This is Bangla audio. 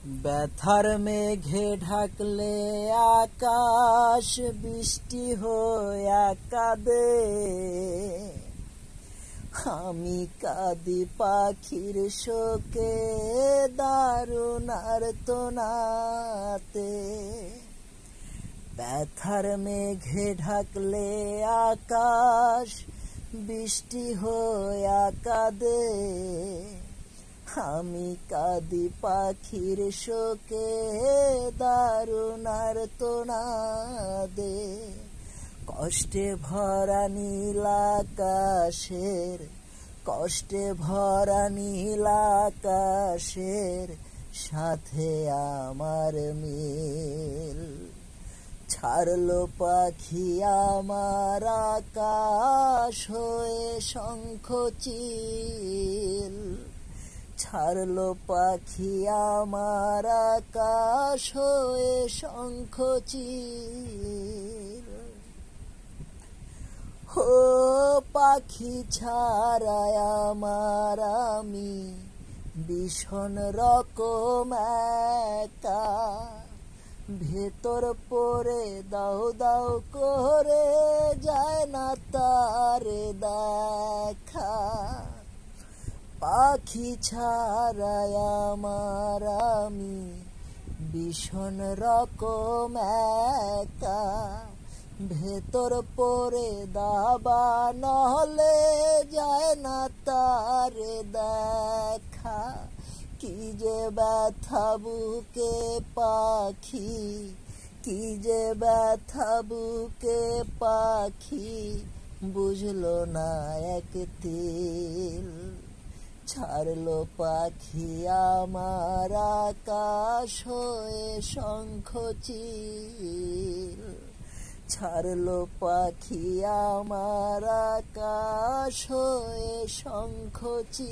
ব্যথার মেঘে ঢাকলে আকাশ বৃষ্টি হয়ে কাঁদে। আমি কাঁদি পাখির শোকে দারুণ আর্তনাতে। ব্যথার মেঘে ঢাকলে আকাশ বৃষ্টি হয়ে কাঁদে। আমি কাঁদি পাখির শোকে দারুণ আর্তনাদে। কষ্টে ভরা নীল আকাশের, কষ্টে ভরা নীল আকাশের সাথে আমার মিল। ছাড়লো পাখি আমার আকাশ হয়ে শঙ্খচিল। ছাড়লো পাখি আমার আকাশ হয়ে শঙ্খচিল। ও পাখি ছাড়ায় আমার আমি ভীষণ রকম একা। ভেতর পড়ে দাও দাও করে যায় না তার দেখা। পাখি ছাড়ায় আমার আমি ভীষণ রকম একা। ভেতর পড়ে দাবা নহলে যায় না তার দেখা। কি যে ব্যথা বুকে পাখি, কি যে ব্যথা বুকে পাখি বুঝলো না এক তিল। ছাড়লো পাখি আমার আকাশ হয়ে শঙ্খচিল। ছাড়লো পাখি আমার আকাশ হয়ে শঙ্খচিল।